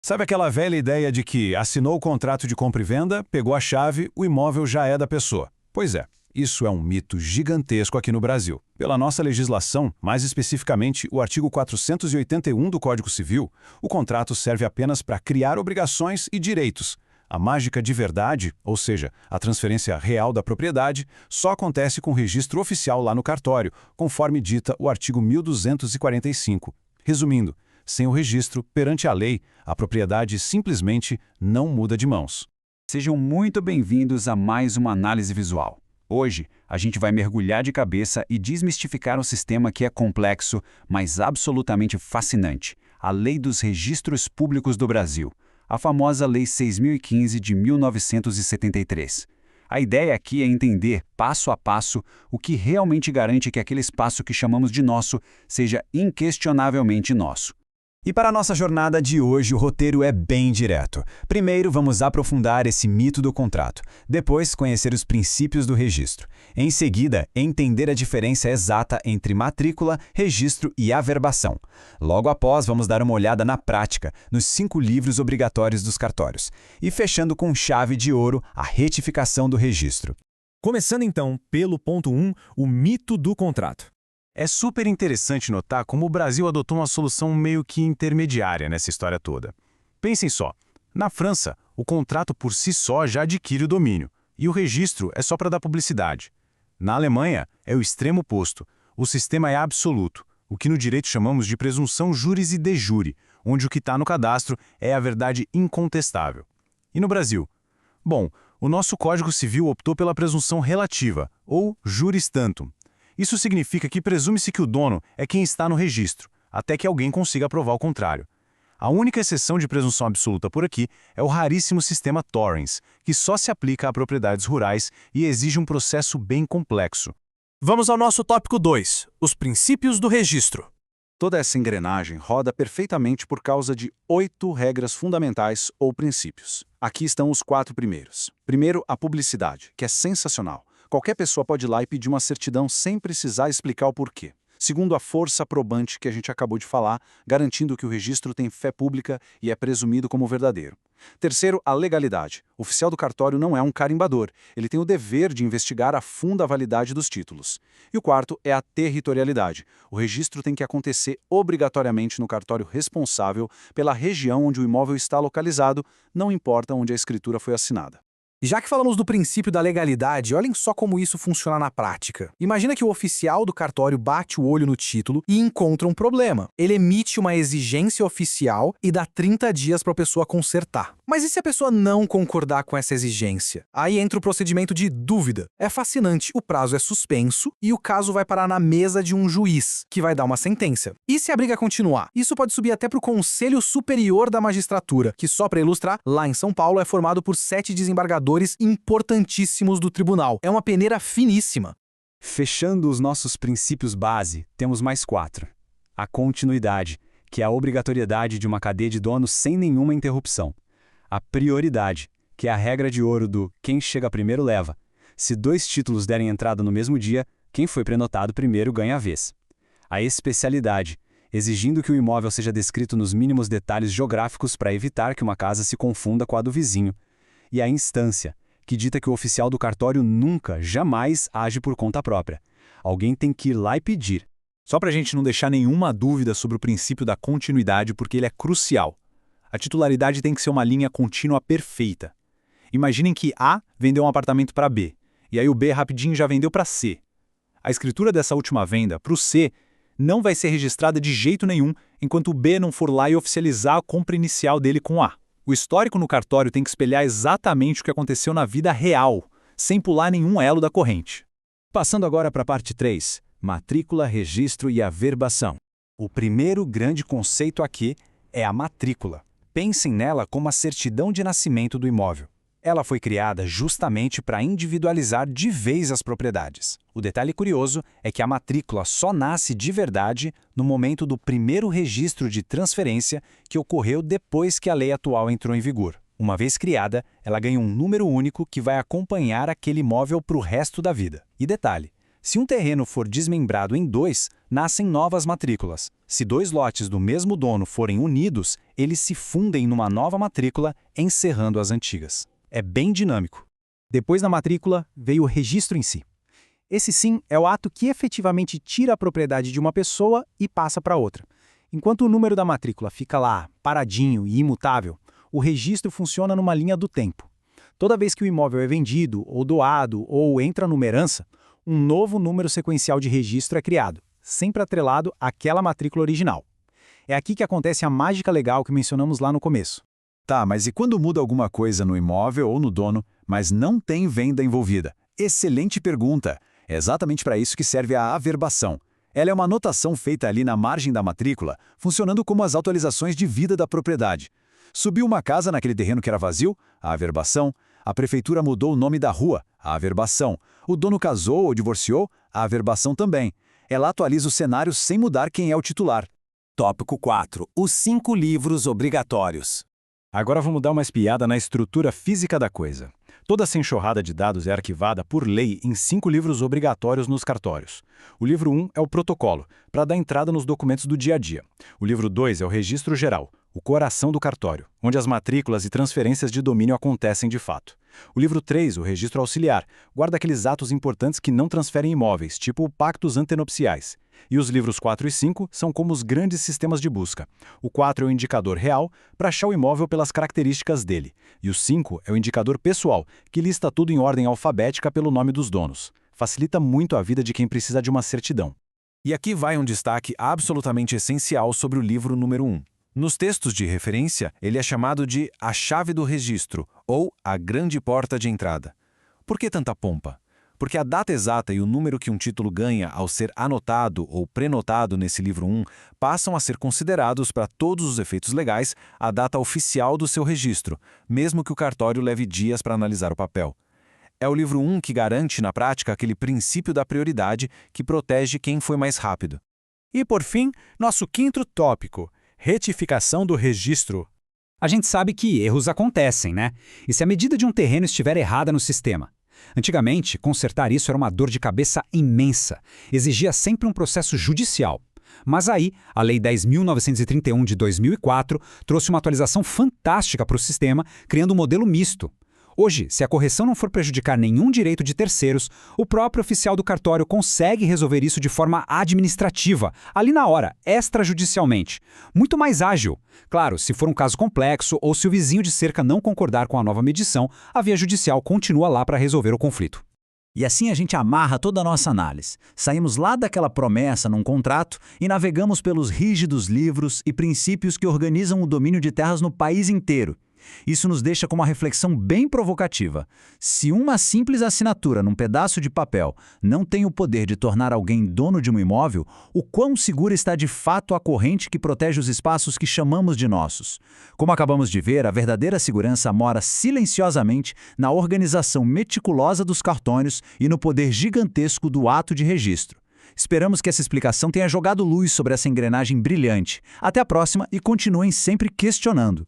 Sabe aquela velha ideia de que assinou o contrato de compra e venda, pegou a chave, o imóvel já é da pessoa? Pois é, isso é um mito gigantesco aqui no Brasil. Pela nossa legislação, mais especificamente o artigo 481 do Código Civil, o contrato serve apenas para criar obrigações e direitos. A mágica de verdade, ou seja, a transferência real da propriedade, só acontece com registro oficial lá no cartório, conforme dita o artigo 1245. Resumindo, sem o registro, perante a lei, a propriedade simplesmente não muda de mãos. Sejam muito bem-vindos a mais uma análise visual. Hoje, a gente vai mergulhar de cabeça e desmistificar um sistema que é complexo, mas absolutamente fascinante: a Lei dos Registros Públicos do Brasil, a famosa Lei 6.015 de 1973. A ideia aqui é entender, passo a passo, o que realmente garante que aquele espaço que chamamos de nosso seja inquestionavelmente nosso. E para a nossa jornada de hoje, o roteiro é bem direto. Primeiro, vamos aprofundar esse mito do contrato. Depois, conhecer os princípios do registro. Em seguida, entender a diferença exata entre matrícula, registro e averbação. Logo após, vamos dar uma olhada na prática, nos 5 livros obrigatórios dos cartórios. E fechando com chave de ouro, a retificação do registro. Começando então pelo ponto 1, o mito do contrato. É super interessante notar como o Brasil adotou uma solução meio que intermediária nessa história toda. Pensem só, na França, o contrato por si só já adquire o domínio, e o registro é só para dar publicidade. Na Alemanha, é o extremo oposto. O sistema é absoluto, o que no direito chamamos de presunção juris e de jure, onde o que está no cadastro é a verdade incontestável. E no Brasil? Bom, o nosso Código Civil optou pela presunção relativa, ou juris tantum. Isso significa que presume-se que o dono é quem está no registro, até que alguém consiga provar o contrário. A única exceção de presunção absoluta por aqui é o raríssimo sistema Torrens, que só se aplica a propriedades rurais e exige um processo bem complexo. Vamos ao nosso tópico 2, os princípios do registro. Toda essa engrenagem roda perfeitamente por causa de 8 regras fundamentais ou princípios. Aqui estão os 4 primeiros. Primeiro, a publicidade, que é sensacional. Qualquer pessoa pode ir lá e pedir uma certidão sem precisar explicar o porquê. Segundo, a força probante que a gente acabou de falar, garantindo que o registro tem fé pública e é presumido como verdadeiro. Terceiro, a legalidade. O oficial do cartório não é um carimbador. Ele tem o dever de investigar a fundo a validade dos títulos. E o quarto é a territorialidade. O registro tem que acontecer obrigatoriamente no cartório responsável pela região onde o imóvel está localizado, não importa onde a escritura foi assinada. E já que falamos do princípio da legalidade, olhem só como isso funciona na prática. Imagina que o oficial do cartório bate o olho no título e encontra um problema. Ele emite uma exigência oficial e dá 30 dias para a pessoa consertar. Mas e se a pessoa não concordar com essa exigência? Aí entra o procedimento de dúvida. É fascinante, o prazo é suspenso e o caso vai parar na mesa de um juiz, que vai dar uma sentença. E se a briga continuar? Isso pode subir até para o Conselho Superior da Magistratura, que só para ilustrar, lá em São Paulo é formado por 7 desembargadores importantíssimos do tribunal. É uma peneira finíssima. Fechando os nossos princípios base, temos mais 4. A continuidade, que é a obrigatoriedade de uma cadeia de donos sem nenhuma interrupção. A prioridade, que é a regra de ouro do quem chega primeiro leva. Se 2 títulos derem entrada no mesmo dia, quem foi prenotado primeiro ganha a vez. A especialidade, exigindo que o imóvel seja descrito nos mínimos detalhes geográficos para evitar que uma casa se confunda com a do vizinho. E a instância, que dita que o oficial do cartório nunca, jamais age por conta própria. Alguém tem que ir lá e pedir. Só para a gente não deixar nenhuma dúvida sobre o princípio da continuidade, porque ele é crucial. A titularidade tem que ser uma linha contínua perfeita. Imaginem que A vendeu um apartamento para B, e aí o B rapidinho já vendeu para C. A escritura dessa última venda, para o C, não vai ser registrada de jeito nenhum enquanto o B não for lá e oficializar a compra inicial dele com A. O histórico no cartório tem que espelhar exatamente o que aconteceu na vida real, sem pular nenhum elo da corrente. Passando agora para a parte 3, matrícula, registro e averbação. O primeiro grande conceito aqui é a matrícula. Pensem nela como a certidão de nascimento do imóvel. Ela foi criada justamente para individualizar de vez as propriedades. O detalhe curioso é que a matrícula só nasce de verdade no momento do primeiro registro de transferência que ocorreu depois que a lei atual entrou em vigor. Uma vez criada, ela ganha um número único que vai acompanhar aquele imóvel para o resto da vida. E detalhe, Se um terreno for desmembrado em dois, nascem novas matrículas. Se dois lotes do mesmo dono forem unidos, eles se fundem numa nova matrícula, encerrando as antigas. É bem dinâmico. Depois da matrícula, veio o registro em si. Esse sim é o ato que efetivamente tira a propriedade de uma pessoa e passa para outra. Enquanto o número da matrícula fica lá, paradinho e imutável, o registro funciona numa linha do tempo. Toda vez que o imóvel é vendido, ou doado, ou entra numa herança, um novo número sequencial de registro é criado, sempre atrelado àquela matrícula original. É aqui que acontece a mágica legal que mencionamos lá no começo. Tá, mas e quando muda alguma coisa no imóvel ou no dono, mas não tem venda envolvida? Excelente pergunta. É exatamente para isso que serve a averbação. Ela é uma anotação feita ali na margem da matrícula, funcionando como as atualizações de vida da propriedade. Subiu uma casa naquele terreno que era vazio? A averbação. A prefeitura mudou o nome da rua? A averbação. O dono casou ou divorciou? A averbação também. Ela atualiza o cenário sem mudar quem é o titular. Tópico 4. Os 5 livros obrigatórios. Agora vamos dar uma espiada na estrutura física da coisa. Toda essa enxurrada de dados é arquivada por lei em 5 livros obrigatórios nos cartórios. O livro 1 é o protocolo, para dar entrada nos documentos do dia a dia. O livro 2 é o registro geral, o coração do cartório, onde as matrículas e transferências de domínio acontecem de fato. O livro 3, o registro auxiliar, guarda aqueles atos importantes que não transferem imóveis, tipo pactos antenupciais. E os livros 4 e 5 são como os grandes sistemas de busca. O 4 é o indicador real, para achar o imóvel pelas características dele. E o 5 é o indicador pessoal, que lista tudo em ordem alfabética pelo nome dos donos. Facilita muito a vida de quem precisa de uma certidão. E aqui vai um destaque absolutamente essencial sobre o livro número 1. Nos textos de referência, ele é chamado de a chave do registro, ou a grande porta de entrada. Por que tanta pompa? Porque a data exata e o número que um título ganha ao ser anotado ou prenotado nesse livro 1 passam a ser considerados, para todos os efeitos legais, a data oficial do seu registro, mesmo que o cartório leve dias para analisar o papel. É o livro 1 que garante, na prática, aquele princípio da prioridade que protege quem foi mais rápido. E por fim, nosso quinto tópico, retificação do registro. A gente sabe que erros acontecem, né? E se a medida de um terreno estiver errada no sistema? Antigamente, consertar isso era uma dor de cabeça imensa. Exigia sempre um processo judicial. Mas aí, a Lei 10.931 de 2004 trouxe uma atualização fantástica para o sistema, criando um modelo misto. Hoje, se a correção não for prejudicar nenhum direito de terceiros, o próprio oficial do cartório consegue resolver isso de forma administrativa, ali na hora, extrajudicialmente. Muito mais ágil. Claro, se for um caso complexo ou se o vizinho de cerca não concordar com a nova medição, a via judicial continua lá para resolver o conflito. E assim a gente amarra toda a nossa análise. Saímos lá daquela promessa num contrato e navegamos pelos rígidos livros e princípios que organizam o domínio de terras no país inteiro. Isso nos deixa com uma reflexão bem provocativa. Se uma simples assinatura num pedaço de papel não tem o poder de tornar alguém dono de um imóvel, o quão segura está de fato a corrente que protege os espaços que chamamos de nossos? Como acabamos de ver, a verdadeira segurança mora silenciosamente na organização meticulosa dos cartórios e no poder gigantesco do ato de registro. Esperamos que essa explicação tenha jogado luz sobre essa engrenagem brilhante. Até a próxima e continuem sempre questionando.